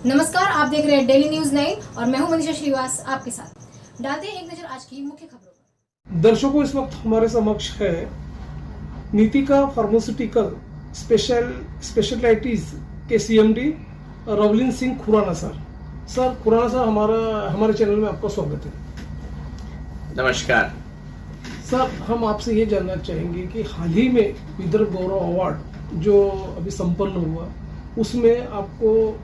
नमस्कार, आप देख रहे हैं डेली न्यूज 9 और मैं हूं मनीषा श्रीवास आपके साथ। डालते हैं एक नजर आज की मुख्य खबरों पर। दर्शकों, इस वक्त हमारे समक्ष है नीतिका फार्मास्यूटिकल स्पेशलिटीज के CMD Ravlin Singh Khurana sir. Khurana sir, हमारे चैनल में आपका स्वागत है। नमस्कार सर, हम आपसे ये जानना चाहेंगे कि हाल ही में विदर्भ गौरव अवार्ड जो अभी संपन्न हुआ, उसमें आपको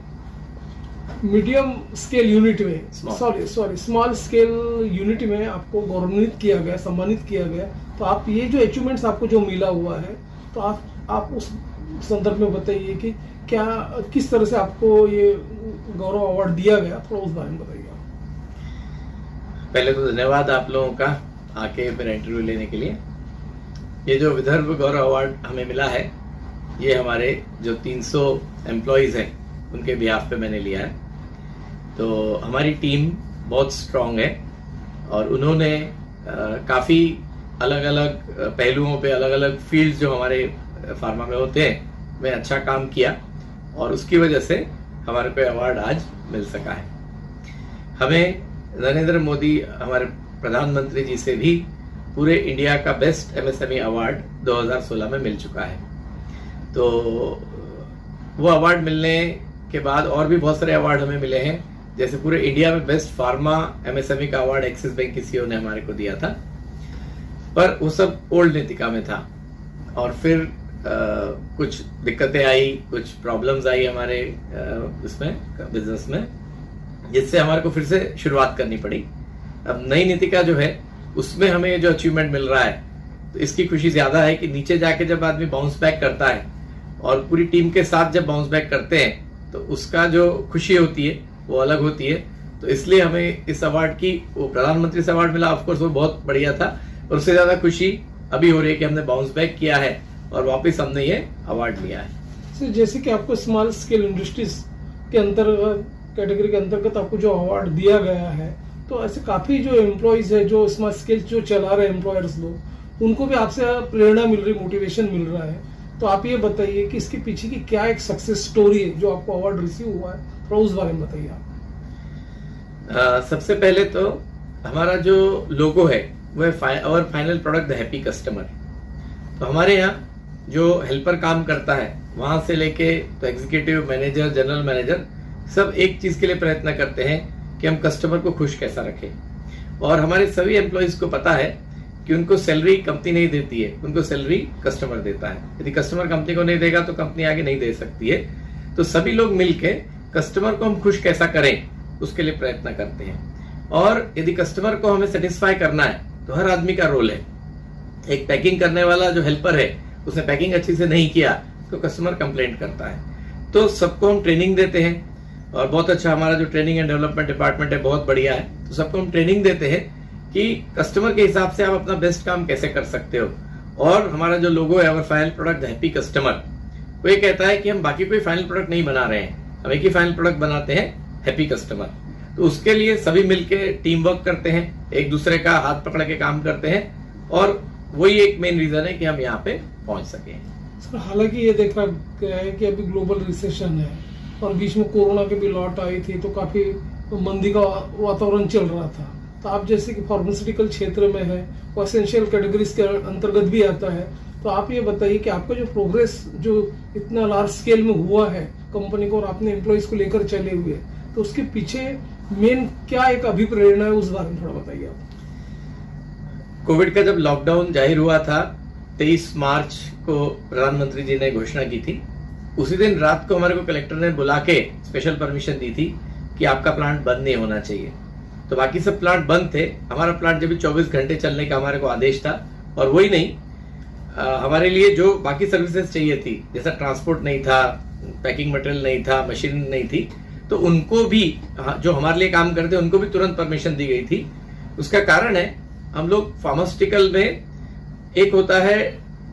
मीडियम स्केल यूनिट में स्मॉल स्केल यूनिट में आपको गौरवान्वित किया गया, सम्मानित किया गया। तो आप ये जो अचीवमेंट्स आपको जो मिला हुआ है, तो आप उस संदर्भ में बताइए कि क्या किस तरह से आपको ये गौरव अवार्ड दिया गया, थोड़ा उस बारे में बताइए। पहले तो धन्यवाद आप लोगों का आके मेरा इंटरव्यू लेने के लिए। ये जो विदर्भ गौरव अवार्ड हमें मिला है, ये हमारे जो 300 एम्प्लॉयज हैं उनके बिहाफ पे मैंने लिया है। तो हमारी टीम बहुत स्ट्रांग है और उन्होंने काफ़ी अलग अलग पहलुओं पे, अलग अलग फील्ड जो हमारे फार्मा में होते हैं, में अच्छा काम किया और उसकी वजह से हमारे को अवार्ड आज मिल सका है। हमें नरेंद्र मोदी हमारे प्रधानमंत्री जी से भी पूरे इंडिया का बेस्ट एमएसएमई अवार्ड 2016 में मिल चुका है। तो वो अवार्ड मिलने के बाद और भी बहुत सारे अवार्ड हमें मिले हैं, जैसे पूरे इंडिया में बेस्ट फार्मा एमएसएमई का अवार्ड एक्सिस बैंक की सीईओ ने हमारे को दिया था, पर वो सब ओल्ड नीतिका में था। और फिर कुछ दिक्कतें आई, कुछ प्रॉब्लम्स आई हमारे इसमें बिजनेस में, जिससे हमारे को फिर से शुरुआत करनी पड़ी। अब नई नीतिका जो है उसमें हमें जो अचीवमेंट मिल रहा है, तो इसकी खुशी ज्यादा है कि नीचे जाके जब आदमी बाउंस बैक करता है और पूरी टीम के साथ जब बाउंस बैक करते हैं, तो उसका जो खुशी होती है वो अलग होती है। तो इसलिए हमें इस अवार्ड की, वो प्रधानमंत्री से अवार्ड मिला, ऑफकोर्स वो बहुत बढ़िया था, और उससे ज्यादा खुशी अभी हो रही है कि हमने बाउंस बैक किया है और वापस हमने ये अवार्ड लिया है। जैसे कि आपको स्मॉल स्केल इंडस्ट्रीज के अंतर्गत, कैटेगरी के अंतर्गत आपको जो अवार्ड दिया गया है, तो ऐसे काफी जो एम्प्लॉयज है, जो स्मॉल स्केल जो चला रहे एम्प्लॉयर्स लोग, उनको भी आपसे प्रेरणा मिल रही, मोटिवेशन मिल रहा है। तो आप ये बताइए कि इसके पीछे की क्या एक सक्सेस स्टोरी है जो आपको अवार्ड रिसीव हुआ है, थोड़ा उस बारे में बताइए आप। सबसे पहले तो हमारा जो लोगो है वो है और final product the happy customer. तो हमारे यहाँ जो हेल्पर काम करता है, वहां से लेके तो एग्जीक्यूटिव मैनेजर, जनरल मैनेजर, सब एक चीज के लिए प्रयत्न करते हैं कि हम कस्टमर को खुश कैसा रखें। और हमारे सभी एम्प्लॉयज को पता है कि उनको सैलरी कंपनी नहीं देती है, उनको सैलरी कस्टमर देता है। यदि कस्टमर कंपनी को नहीं देगा तो कंपनी आगे नहीं दे सकती है। तो सभी लोग मिलके कस्टमर को हम खुश कैसा करें, उसके लिए प्रयत्न करते हैं। और यदि कस्टमर को हमें सेटिस्फाई करना है तो हर आदमी का रोल है। एक पैकिंग करने वाला जो हेल्पर है, उसने पैकिंग अच्छी से नहीं किया तो कस्टमर कंप्लेंट करता है। तो सबको हम ट्रेनिंग देते हैं, और बहुत अच्छा हमारा जो ट्रेनिंग एंड डेवलपमेंट डिपार्टमेंट है बहुत बढ़िया है। तो सबको हम ट्रेनिंग देते हैं कि कस्टमर के हिसाब से आप अपना बेस्ट काम कैसे कर सकते हो। और हमारा जो लोगो है, और फाइनल प्रोडक्ट हैप्पी कस्टमर, वो ये कहता है कि हम बाकी कोई फाइनल प्रोडक्ट नहीं बना रहे हैं, हम एक ही फाइनल प्रोडक्ट बनाते हैं, हैप्पी कस्टमर। तो उसके लिए सभी मिलके टीम वर्क करते हैं, एक दूसरे का हाथ पकड़ के काम करते हैं, और वही एक मेन रीजन है कि हम यहाँ पे पहुंच सके। सर, हालांकि ये देखा गया है कि अभी ग्लोबल रिसेशन है और बीच में कोरोना की भी लौट आई थी, तो काफी मंदी का वातावरण चल रहा था। तो आप जैसे कि फार्मास्यूटिकल क्षेत्र में है, वो एसेंशियल कैटेगरीज के अंतर्गत भी आता है, तो आप ये बताइए कि आपका जो प्रोग्रेस जो इतना लार्ज स्केल में हुआ है कंपनी को, और आपने एम्प्लॉयज को लेकर चले हुए, तो उसके पीछे मेन क्या एक अभिप्रेरणा है, उस बारे में थोड़ा बताइए आप। कोविड का जब लॉकडाउन जाहिर हुआ था, 23 मार्च को प्रधानमंत्री जी ने घोषणा की थी। उसी दिन रात को हमारे को कलेक्टर ने बुला के स्पेशल परमिशन दी थी कि आपका प्लांट बंद नहीं होना चाहिए। तो बाकी सब प्लांट बंद थे, हमारा प्लांट जब भी 24 घंटे चलने का हमारे को आदेश था। और वही नहीं, हमारे लिए जो बाकी सर्विसेज चाहिए थी, जैसा ट्रांसपोर्ट नहीं था, पैकिंग मटेरियल नहीं था, मशीन नहीं थी, तो उनको भी, जो हमारे लिए काम करते उनको भी तुरंत परमिशन दी गई थी। उसका कारण है, हम लोग फार्मास्यूटिकल में एक होता है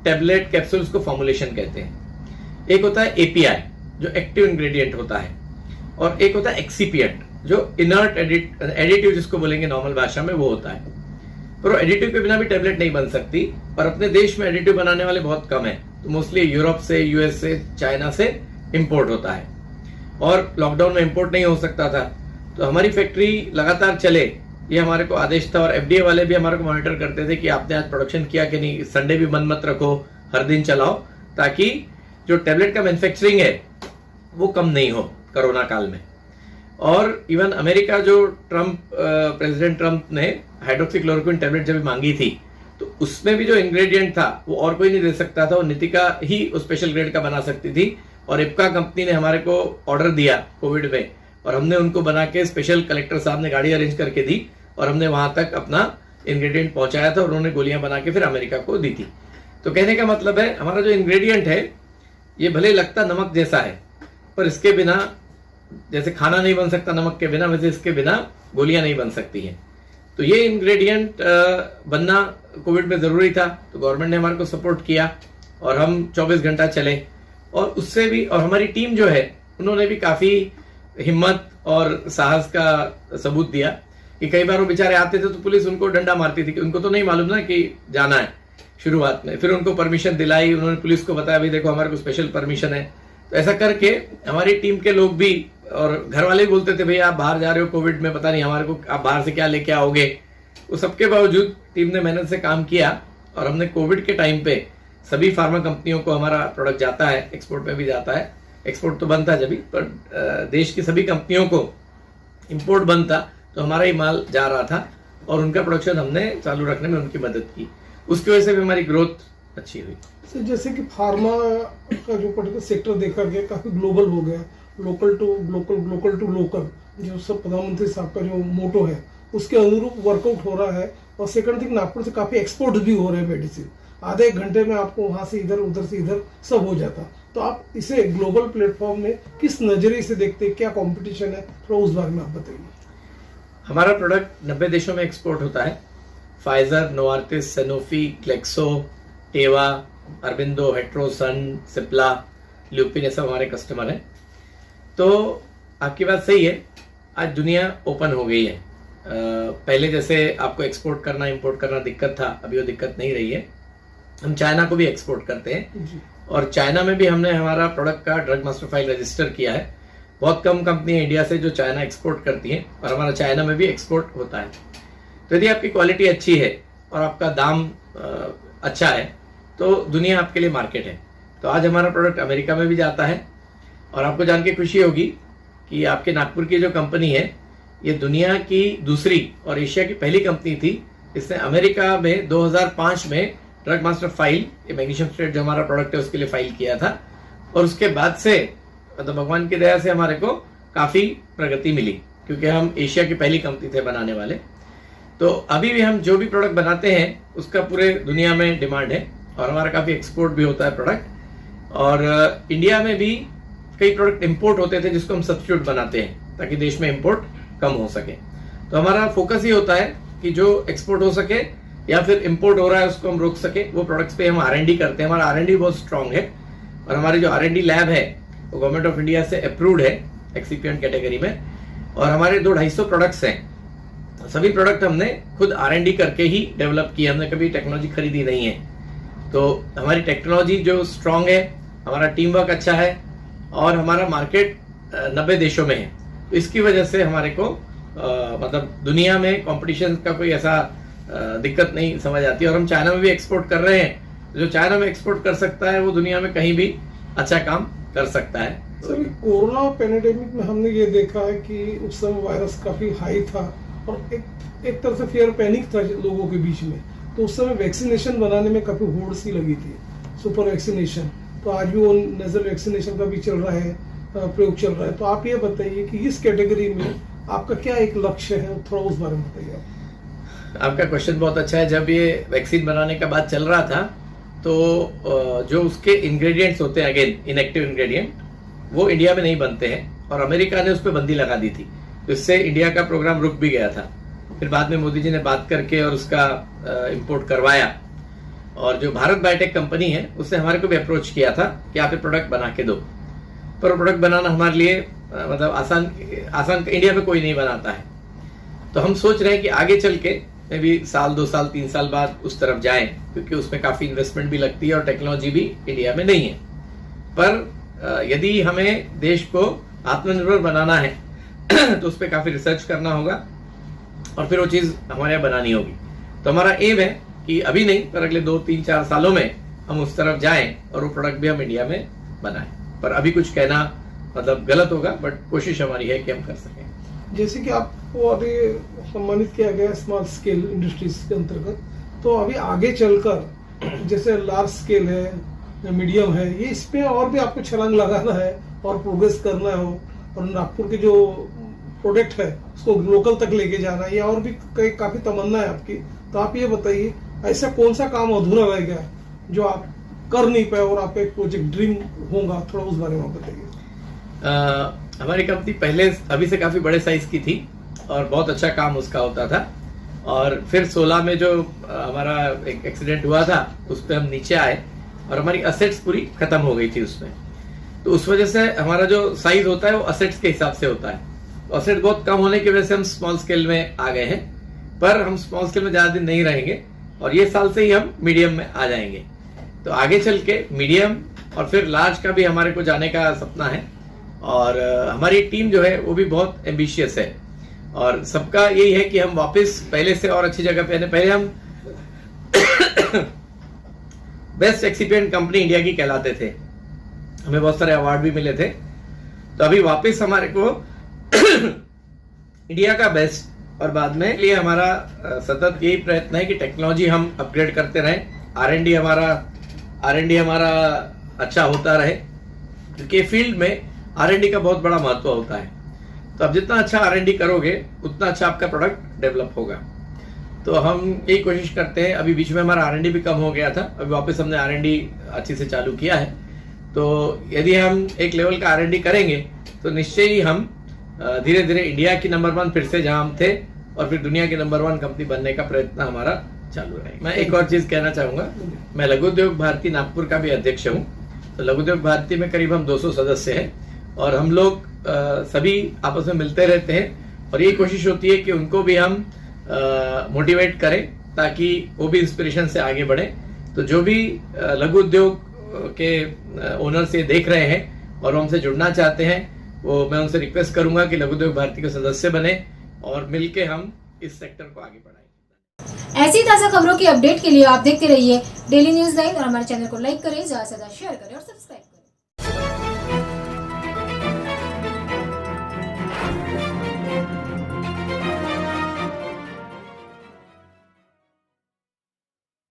टेबलेट कैप्सूल्स को फॉर्मुलेशन कहते हैं, एक होता है एपीआई जो एक्टिव इंग्रेडिएंट होता है, और एक होता है एक्सीपिएंट जो इनर्ट एडिटिव जिसको बोलेंगे नॉर्मल भाषा में, वो होता है। पर एडिटिव के बिना भी टेबलेट नहीं बन सकती, और अपने देश में एडिटिव बनाने वाले बहुत कम है, तो मोस्टली यूरोप से, यूएस से, चाइना से इंपोर्ट होता है। और लॉकडाउन में इंपोर्ट नहीं हो सकता था, तो हमारी फैक्ट्री लगातार चले ये हमारे को आदेश था। और एफडीए वाले भी हमारे को मॉनिटर करते थे कि आपने आज प्रोडक्शन किया कि नहीं, संडे भी बंद मत रखो, हर दिन चलाओ, ताकि जो टैबलेट का मैन्युफैक्चरिंग है वो कम नहीं हो कोरोना काल में। और इवन अमेरिका जो प्रेसिडेंट ट्रम्प ने हाइड्रोक्सीक्लोरोक्विन टैबलेट जब मांगी थी, तो उसमें भी जो इंग्रेडिएंट था वो और कोई नहीं दे सकता था, वो नीतिका ही उस स्पेशल ग्रेड का बना सकती थी। और इप्का कंपनी ने हमारे को ऑर्डर दिया कोविड में, और हमने उनको बना के स्पेशल कलेक्टर साहब ने गाड़ी अरेंज करके दी, और हमने वहां तक अपना इंग्रेडिएंट पहुंचाया था, और उन्होंने गोलियां बना के फिर अमेरिका को दी थी। तो कहने का मतलब है हमारा जो इंग्रेडिएंट है ये भले लगता नमक जैसा है, पर इसके बिना, जैसे खाना नहीं बन सकता नमक के बिना, वैसे इसके बिना गोलियां नहीं बन सकती हैं। तो ये इंग्रेडिएंट बनना कोविड में जरूरी था, तो गवर्नमेंट ने हमारे को सपोर्ट किया और हम 24 घंटा चले। और उससे भी, और हमारी टीम जो है उन्होंने भी काफी हिम्मत और साहस का सबूत दिया कि कई बार वो बेचारे आते थे तो पुलिस उनको डंडा मारती थी, कि उनको तो नहीं मालूम ना कि जाना है शुरुआत में। फिर उनको परमिशन दिलाई, उन्होंने पुलिस को बताया भाई देखो हमारे को स्पेशल परमिशन है। तो ऐसा करके हमारी टीम के लोग भी और घर वाले भी बोलते थे भाई आप बाहर जा रहे हो कोविड में, पता नहीं हमारे को आप बाहर से क्या लेके आओगे। वो सबके बावजूद टीम ने मेहनत से काम किया, और हमने कोविड के टाइम पे सभी फार्मा कंपनियों को हमारा प्रोडक्ट जाता है, एक्सपोर्ट में भी जाता है। एक्सपोर्ट तो बंद था जब भी, पर देश की सभी कंपनियों को इंपोर्ट बंद था, तो हमारा ही माल जा रहा था, और उनका प्रोडक्शन हमने चालू रखने में उनकी मदद की। उसकी वजह से भी हमारी ग्रोथ अच्छी हुई। सर जैसे कि फार्मा का जो पर्टिकुलर सेक्टर देखा गया काफी ग्लोबल हो गया, local to glocal, glocal to local, जो सब प्रधानमंत्री साहब का जो मोटो है उसके अनुरूप वर्कआउट हो रहा है। और सेकंड थिंग, नागपुर से काफी एक्सपोर्ट भी हो रहे हैं मेडिसिन, आधे एक घंटे में आपको वहां से इधर, उधर से इधर सब हो जाता। तो आप इसे ग्लोबल प्लेटफॉर्म में किस नजरिए से देखते हैं, क्या कंपटीशन है, थोड़ा उस बारे में आप बताइए। हमारा प्रोडक्ट 90 देशों में एक्सपोर्ट होता है। फाइजर, नोवार्टिस, सैनोफी, क्लेक्सो, टेवा, अरबिंदो, हेट्रोसन, सिप्ला, ल्यूपिन, ये सब हमारे कस्टमर हैं। तो आपकी बात सही है, आज दुनिया ओपन हो गई है। पहले जैसे आपको एक्सपोर्ट करना, इंपोर्ट करना दिक्कत था, अभी वो दिक्कत नहीं रही है। हम चाइना को भी एक्सपोर्ट करते हैं जी। और चाइना में भी हमने हमारा प्रोडक्ट का ड्रग मास्टर फाइल रजिस्टर किया है। बहुत कम कंपनी है इंडिया से जो चाइना एक्सपोर्ट करती हैं, और हमारा चाइना में भी एक्सपोर्ट होता है। तो यदि आपकी क्वालिटी अच्छी है और आपका दाम अच्छा है, तो दुनिया आपके लिए मार्केट है। तो आज हमारा प्रोडक्ट अमेरिका में भी जाता है, और आपको जान के खुशी होगी कि आपके नागपुर की जो कंपनी है, ये दुनिया की दूसरी और एशिया की पहली कंपनी थी। इसने अमेरिका में 2005 में ड्रग मास्टर फाइल, ये मैग्नीशियम स्टेट जो हमारा प्रोडक्ट है उसके लिए फाइल किया था, और उसके बाद से मतलब भगवान की दया से हमारे को काफी प्रगति मिली, क्योंकि हम एशिया की पहली कंपनी थे बनाने वाले। तो अभी भी हम जो भी प्रोडक्ट बनाते हैं उसका पूरे दुनिया में डिमांड है, और हमारा काफी एक्सपोर्ट भी होता है प्रोडक्ट। और इंडिया में भी कई प्रोडक्ट इंपोर्ट होते थे जिसको हम सब्स्टिट्यूट बनाते हैं ताकि देश में इंपोर्ट कम हो सके। तो हमारा फोकस ही होता है कि जो एक्सपोर्ट हो सके या फिर इंपोर्ट हो रहा है उसको हम रोक सके, वो प्रोडक्ट्स पे हम R&D करते हैं। हमारा R&D बहुत स्ट्रांग है, और हमारी जो R&D लैब है वो गवर्नमेंट ऑफ इंडिया से अप्रूव्ड है एक्सिपिएंट कैटेगरी में। और हमारे 200-250 प्रोडक्ट्स हैं। सभी प्रोडक्ट हमने खुद R&D करके ही डेवलप किए, हमने कभी टेक्नोलॉजी खरीदी नहीं है। तो हमारी टेक्नोलॉजी जो स्ट्रांग है, हमारा टीम वर्क अच्छा है, और हमारा मार्केट 90 देशों में है। तो इसकी वजह से हमारे को मतलब दुनिया में कंपटीशन का कोई ऐसा दिक्कत नहीं समझ आती। और हम चाइना में भी एक्सपोर्ट कर रहे हैं। जो चाइना में एक्सपोर्ट कर सकता है वो दुनिया में कहीं भी अच्छा काम कर सकता है। सर कोरोना पैंडेमिक में हमने ये देखा है कि उस समय वायरस काफी हाई था, और एक तरह से फियर पैनिक था लोगों के बीच में। तो उस समय वैक्सीनेशन बनाने में काफी होड़ सी लगी थी, सुपर वैक्सीनेशन। तो आज भी वो नेजल वैक्सीनेशन का भी चल रहा है, प्रयोग चल रहा है। तो आप ये बताइए कि इस कैटेगरी में आपका क्या एक लक्ष्य है, थोड़ा उस बारे में बताइए आप। आपका क्वेश्चन बहुत अच्छा है। जब ये वैक्सीन बनाने का बात चल रहा था, तो जो उसके इंग्रेडिएंट्स होते हैं, अगेन इनएक्टिव इंग्रेडिएंट, वो इंडिया में नहीं बनते हैं, और अमेरिका ने उस पर बंदी लगा दी थी। तो इससे इंडिया का प्रोग्राम रुक भी गया था। फिर बाद में मोदी जी ने बात करके और उसका इंपोर्ट करवाया, और जो भारत बायोटेक कंपनी है उसने हमारे को भी अप्रोच किया था कि आप ये प्रोडक्ट बना के दो। पर प्रोडक्ट बनाना हमारे लिए मतलब आसान इंडिया में कोई नहीं बनाता है। तो हम सोच रहे हैं कि आगे चल के मे भी साल, 2 साल, 3 साल बाद उस तरफ जाएं, क्योंकि उसमें काफी इन्वेस्टमेंट भी लगती है और टेक्नोलॉजी भी इंडिया में नहीं है। पर यदि हमें देश को आत्मनिर्भर बनाना है तो उस पर काफ़ी रिसर्च करना होगा और फिर वो चीज़ हमारे यहाँ बनानी होगी। तो हमारा एम है कि अभी नहीं पर अगले 2-3-4 सालों में हम उस तरफ जाएं और वो प्रोडक्ट भी हम इंडिया में बनाएं। पर अभी कुछ कहना मतलब गलत होगा, बट कोशिश हमारी है कि हम कर सकें। जैसे कि आपको अभी सम्मानित किया गया स्मॉल स्केल इंडस्ट्रीज के अंतर्गत, तो अभी आगे चलकर जैसे लार्ज स्केल है या मीडियम है, ये इसमें और भी आपको छलांग लगाना है और प्रोग्रेस करना हो और नागपुर के जो प्रोडक्ट है उसको लोकल तक लेके जाना है, या और भी काफी तमन्ना है आपकी। तो आप ये बताइए ऐसा कौन सा काम अधूरा रह गया जो आप कर नहीं पाए और आपका एक प्रोजेक्ट ड्रीम होगा, थोड़ा उस बारे में बताइए। हमारी कंपनी पहले अभी से काफ़ी बड़े साइज की थी और बहुत अच्छा काम उसका होता था, और फिर 16 में जो हमारा एक एक्सीडेंट हुआ था उस पर हम नीचे आए और हमारी असेट्स पूरी खत्म हो गई थी उसमें। तो उस वजह से हमारा जो साइज होता है वो असेट्स के हिसाब से होता है। तो असेट बहुत कम होने की वजह से हम स्मॉल स्केल में आ गए हैं, पर हम स्मॉल स्केल में ज़्यादा दिन नहीं रहेंगे और ये साल से ही हम मीडियम में आ जाएंगे। तो आगे चल के मीडियम और फिर लार्ज का भी हमारे को जाने का सपना है, और हमारी टीम जो है वो भी बहुत एम्बिशियस है और सबका यही है कि हम वापस पहले से और अच्छी जगह पे, पहले हम बेस्ट एक्सिपिएंट कंपनी इंडिया की कहलाते थे, हमें बहुत सारे अवार्ड भी मिले थे। तो अभी वापस हमारे को इंडिया का बेस्ट, और बाद में लिए हमारा सतत यही प्रयत्न है कि टेक्नोलॉजी हम अपग्रेड करते रहें, आर&डी हमारा अच्छा होता रहे, क्योंकि फील्ड में आर&डी का बहुत बड़ा महत्व होता है। तो अब जितना अच्छा आर&डी करोगे उतना अच्छा आपका प्रोडक्ट डेवलप होगा। तो हम यही कोशिश करते हैं। अभी बीच में हमारा आर&डी भी कम हो गया था, अभी वापस हमने आर&डी अच्छी से चालू किया है। तो यदि हम एक लेवल का आर&डी करेंगे तो निश्चय ही हम धीरे धीरे इंडिया की नंबर 1 फिर से जहां हम थे और फिर दुनिया की नंबर 1 कंपनी बनने का प्रयत्न हमारा चालू रहेगा। मैं एक और चीज कहना चाहूंगा, मैं लघु उद्योग भारती नागपुर का भी अध्यक्ष हूँ। तो लघु उद्योग भारती में करीब हम 200 सदस्य हैं और हम लोग सभी आपस में मिलते रहते हैं और यही कोशिश होती है कि उनको भी हम मोटिवेट करें ताकि वो भी इंस्पिरेशन से आगे बढ़े। तो जो भी लघु उद्योग के ओनर्स ये देख रहे हैं और हमसे जुड़ना चाहते हैं, वो मैं उनसे रिक्वेस्ट करूंगा कि लघु उद्योग भारती के सदस्य बने और मिलके हम इस सेक्टर को आगे बढ़ाएं। ऐसी ताज़ा खबरों की अपडेट के लिए आप देखते रहिए डेली न्यूज़ 9 और हमारे चैनल को लाइक करें, ज़्यादा से ज़्यादा शेयर करें और सब्सक्राइब